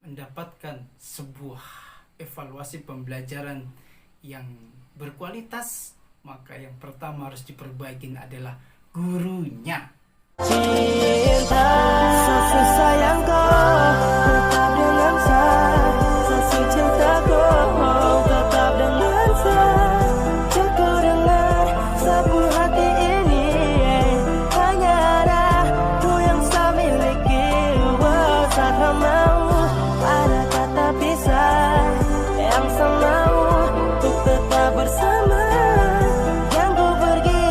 mendapatkan sebuah evaluasi pembelajaran yang berkualitas, maka yang pertama harus diperbaiki adalah gurunya. Cinta, kasih sayangku tetap dengan saya, kasih cintaku tetap dengan saya. Cukup dengar sapu hati ini, hanya ada ku yang saya miliki. Saat mau ada kata pisah, yang saya mau untuk tetap bersama. Yang ku pergi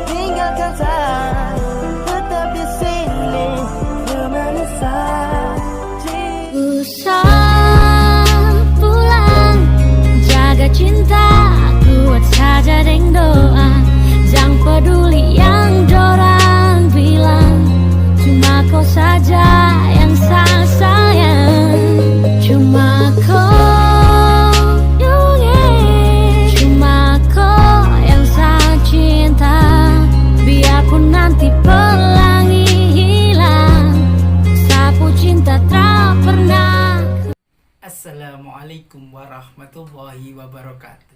tinggalkan saya, tetap di sini menemani saya. Usah pulang, jaga cinta, kuat saja deng doa. Jangan peduli yang dorang bilang, cuma kau saja yang saya sayang. Cuma kau, cuma kau yang saya cinta. Biarpun nanti pelangi hilang, sapu cinta tak pernah. Assalamualaikum warahmatullahi wabarakatuh.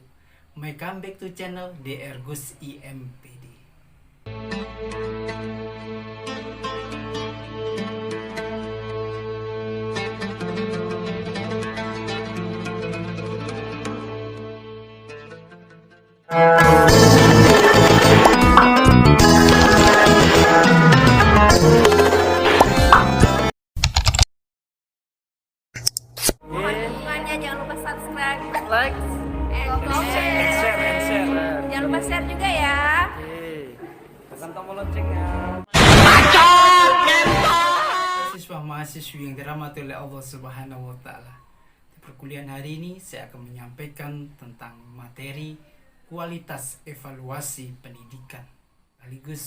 Welcome back to channel DR Gus IMPD. Semuanya jangan lupa subscribe, Like, and comment. share. Jangan lupa share juga ya. Tekan tombol loncengnya. Mahasiswa-mahasiswi yang dirahmati oleh Allah Subhanahu wa Ta'ala, di perkuliahan hari ini saya akan menyampaikan tentang materi kualitas evaluasi pendidikan, sekaligus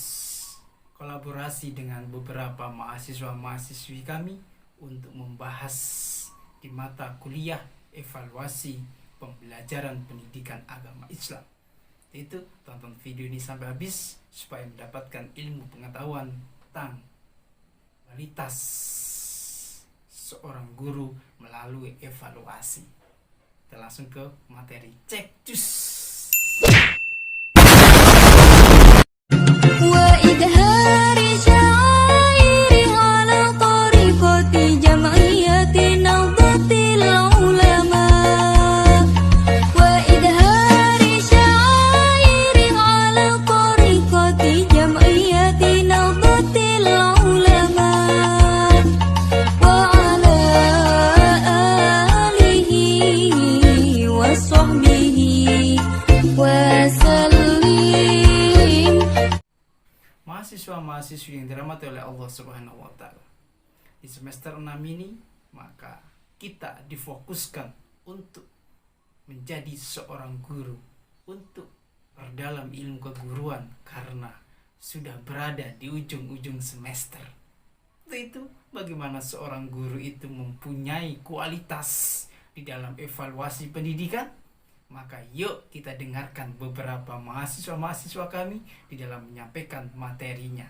kolaborasi dengan beberapa mahasiswa-mahasiswi kami untuk membahas di mata kuliah evaluasi pembelajaran pendidikan agama Islam. Itu tonton video ini sampai habis supaya mendapatkan ilmu pengetahuan tentang kualitas seorang guru melalui evaluasi. Kita langsung ke materi. Cek cus. وإظهار شعائر على طريقة جمعية نهضة العلماء. وإظهار شعائر على طريقة جمعية نهضة العلماء. وعلى آله وصحبه وسلم. Mahasiswa-mahasiswi yang dirahmati oleh Allah Subhanahu wa Ta'ala, di semester 6 ini maka kita difokuskan untuk menjadi seorang guru, untuk perdalam ilmu keguruan karena sudah berada di ujung-ujung semester. Itu bagaimana seorang guru itu mempunyai kualitas di dalam evaluasi pendidikan. Maka yuk kita dengarkan beberapa mahasiswa-mahasiswa kami di dalam menyampaikan materinya.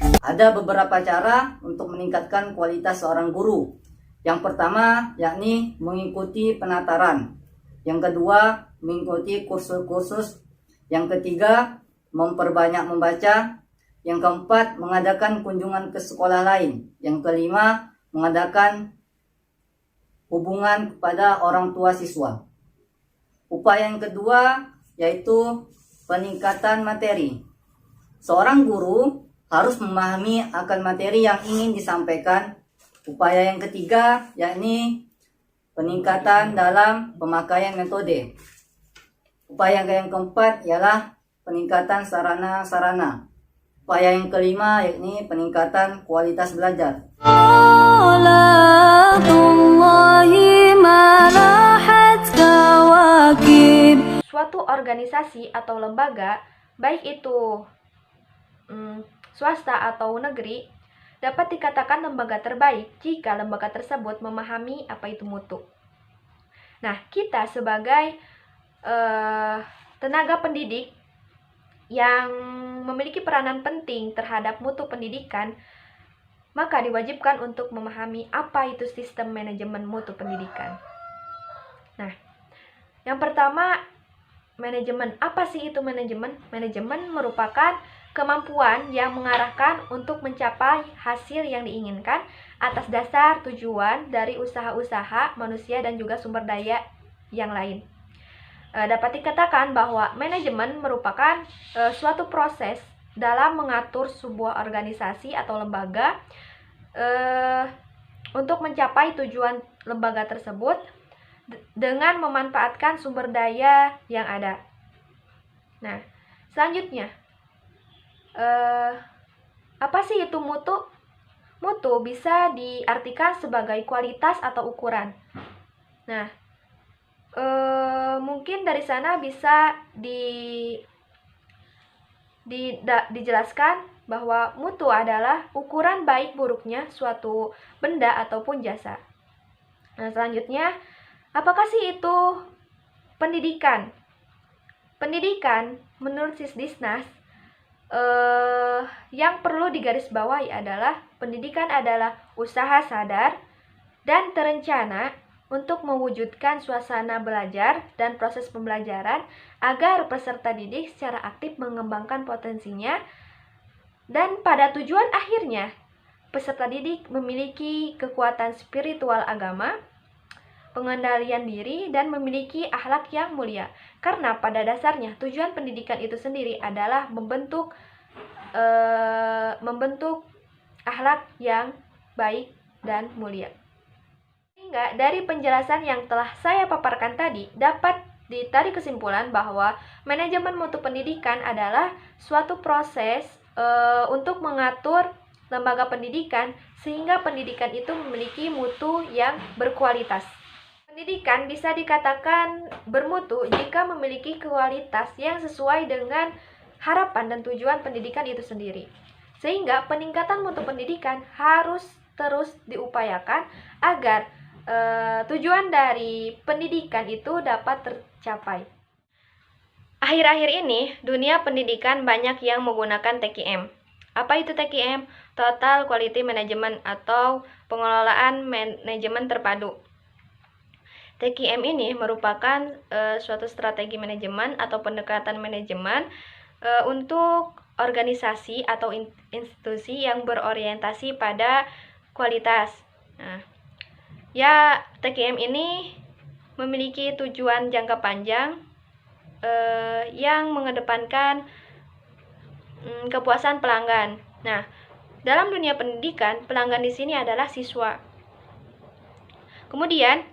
Ada beberapa cara untuk meningkatkan kualitas seorang guru. Yang pertama yakni mengikuti penataran. Yang kedua mengikuti kursus-kursus. Yang ketiga memperbanyak membaca. Yang keempat mengadakan kunjungan ke sekolah lain. Yang kelima mengadakan hubungan kepada orang tua siswa. Upaya yang kedua yaitu peningkatan materi. Seorang guru harus memahami akan materi yang ingin disampaikan. Upaya yang ketiga yakni peningkatan dalam pemakaian metode. Upaya yang keempat ialah peningkatan sarana-sarana. Upaya yang kelima yakni peningkatan kualitas belajar. Suatu organisasi atau lembaga, baik itu swasta atau negeri, dapat dikatakan lembaga terbaik jika lembaga tersebut memahami apa itu mutu. Nah, kita sebagai tenaga pendidik yang memiliki peranan penting terhadap mutu pendidikan, maka diwajibkan untuk memahami apa itu sistem manajemen mutu pendidikan. Nah, yang pertama, manajemen. Apa sih itu manajemen? Manajemen merupakan kemampuan yang mengarahkan untuk mencapai hasil yang diinginkan atas dasar tujuan dari usaha-usaha manusia dan juga sumber daya yang lain. Dapat dikatakan bahwa manajemen merupakan suatu proses dalam mengatur sebuah organisasi atau lembaga untuk mencapai tujuan lembaga tersebut dengan memanfaatkan sumber daya yang ada. Nah, selanjutnya, apa sih itu mutu? Mutu bisa diartikan sebagai kualitas atau ukuran. Nah, mungkin dari sana bisa dijelaskan bahwa mutu adalah ukuran baik buruknya suatu benda ataupun jasa. Nah, selanjutnya, apakah sih itu pendidikan? Pendidikan menurut Sisdisnas yang perlu digarisbawahi adalah pendidikan adalah usaha sadar dan terencana untuk mewujudkan suasana belajar dan proses pembelajaran agar peserta didik secara aktif mengembangkan potensinya, dan pada tujuan akhirnya peserta didik memiliki kekuatan spiritual agama, pengendalian diri, dan memiliki akhlak yang mulia. Karena pada dasarnya tujuan pendidikan itu sendiri adalah membentuk akhlak yang baik dan mulia. Sehingga dari penjelasan yang telah saya paparkan tadi dapat ditarik kesimpulan bahwa manajemen mutu pendidikan adalah suatu proses untuk mengatur lembaga pendidikan sehingga pendidikan itu memiliki mutu yang berkualitas. Pendidikan bisa dikatakan bermutu jika memiliki kualitas yang sesuai dengan harapan dan tujuan pendidikan itu sendiri. Sehingga peningkatan mutu pendidikan harus terus diupayakan agar tujuan dari pendidikan itu dapat tercapai. Akhir-akhir ini, dunia pendidikan banyak yang menggunakan TQM. Apa itu TQM? Total Quality Management atau pengelolaan manajemen terpadu. TQM ini merupakan suatu strategi manajemen atau pendekatan manajemen untuk organisasi atau institusi yang berorientasi pada kualitas. Nah, ya, TQM ini memiliki tujuan jangka panjang yang mengedepankan kepuasan pelanggan. Nah, dalam dunia pendidikan, pelanggan di sini adalah siswa. Kemudian,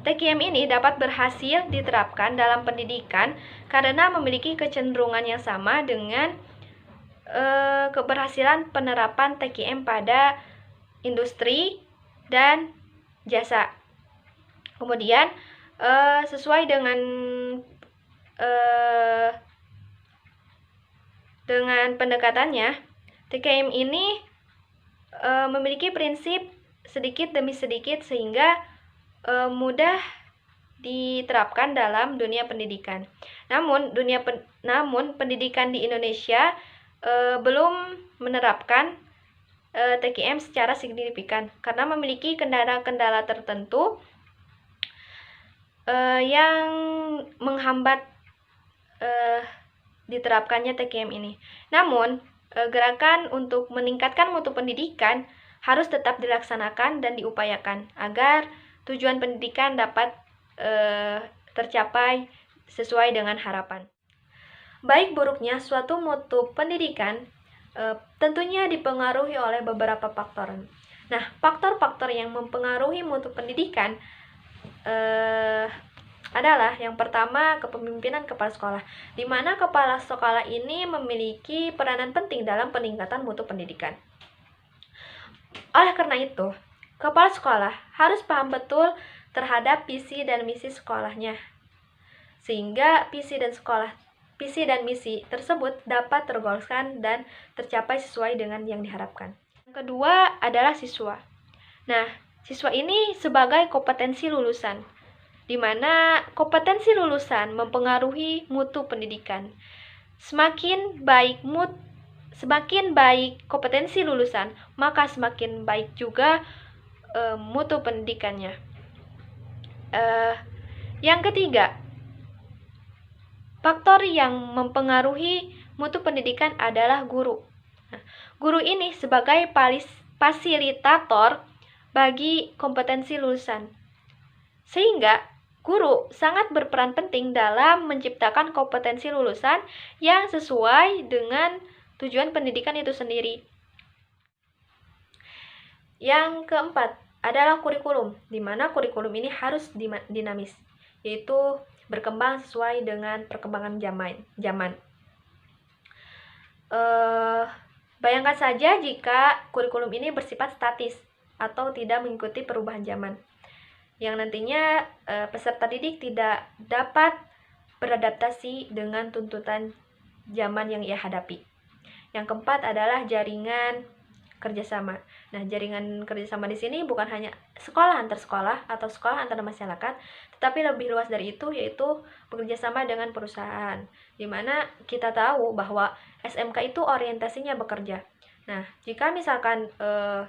TQM ini dapat berhasil diterapkan dalam pendidikan karena memiliki kecenderungan yang sama dengan keberhasilan penerapan TQM pada industri dan jasa. Kemudian sesuai dengan pendekatannya, TQM ini memiliki prinsip sedikit demi sedikit sehingga mudah diterapkan dalam dunia pendidikan. Namun pendidikan di Indonesia belum menerapkan TQM secara signifikan karena memiliki kendala-kendala tertentu yang menghambat diterapkannya TQM ini. Namun, gerakan untuk meningkatkan mutu pendidikan harus tetap dilaksanakan dan diupayakan agar tujuan pendidikan dapat tercapai sesuai dengan harapan. Baik buruknya suatu mutu pendidikan tentunya dipengaruhi oleh beberapa faktor. Nah, faktor-faktor yang mempengaruhi mutu pendidikan adalah yang pertama, kepemimpinan kepala sekolah, di mana kepala sekolah ini memiliki peranan penting dalam peningkatan mutu pendidikan. Oleh karena itu, kepala sekolah harus paham betul terhadap visi dan misi sekolahnya, sehingga visi dan misi tersebut dapat tergolongkan dan tercapai sesuai dengan yang diharapkan. Yang kedua adalah siswa. Nah, siswa ini sebagai kompetensi lulusan, di mana kompetensi lulusan mempengaruhi mutu pendidikan. Semakin baik semakin baik kompetensi lulusan, maka semakin baik juga mutu pendidikannya. Yang ketiga, faktor yang mempengaruhi mutu pendidikan adalah guru. Nah, guru ini sebagai fasilitator bagi kompetensi lulusan. Sehingga guru sangat berperan penting dalam menciptakan kompetensi lulusan yang sesuai dengan tujuan pendidikan itu sendiri. Yang keempat adalah kurikulum, di mana kurikulum ini harus dinamis, yaitu berkembang sesuai dengan perkembangan zaman. Bayangkan saja jika kurikulum ini bersifat statis atau tidak mengikuti perubahan zaman, yang nantinya peserta didik tidak dapat beradaptasi dengan tuntutan zaman yang ia hadapi. Yang keempat adalah jaringan kerjasama. Nah, jaringan kerjasama di sini bukan hanya sekolah antar sekolah atau sekolah antar masyarakat, tetapi lebih luas dari itu, yaitu bekerjasama dengan perusahaan, di mana kita tahu bahwa SMK itu orientasinya bekerja. Nah, jika misalkan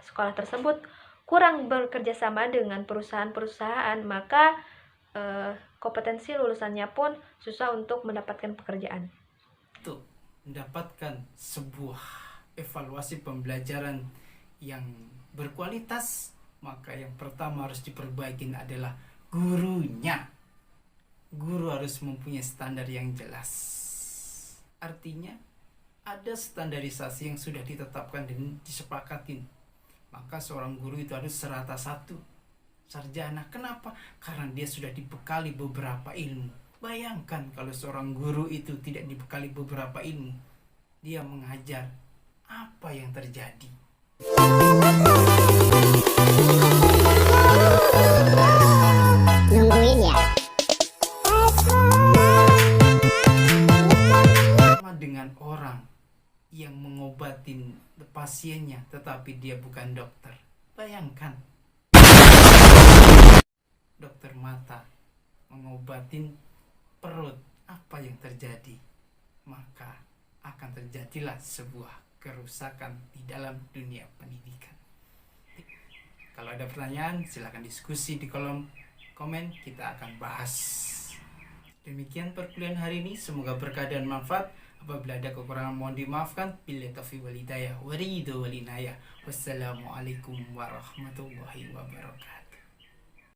sekolah tersebut kurang bekerjasama dengan perusahaan-perusahaan, maka kompetensi lulusannya pun susah untuk mendapatkan pekerjaan. Untuk mendapatkan sebuah evaluasi pembelajaran yang berkualitas, maka yang pertama harus diperbaiki adalah gurunya. Guru harus mempunyai standar yang jelas. Artinya ada standarisasi yang sudah ditetapkan dan disepakatin. Maka seorang guru itu harus serata satu sarjana. Kenapa? Karena dia sudah dibekali beberapa ilmu. Bayangkan kalau seorang guru itu tidak dibekali beberapa ilmu, dia mengajar, apa yang terjadi? Nungguin ya. Sama dengan orang yang mengobatin pasiennya tetapi dia bukan dokter. Bayangkan dokter mata mengobatin perut, apa yang terjadi? Maka akan terjadilah sebuah kerusakan di dalam dunia pendidikan. Kalau ada pertanyaan, silakan diskusi di kolom komen, kita akan bahas. Demikian perkuliahan hari ini, semoga berkah dan manfaat. Apabila ada kekurangan mohon dimaafkan. Billahi taufiq wal hidayah wa ridho wal inayah. Wassalamualaikum warahmatullahi wabarakatuh.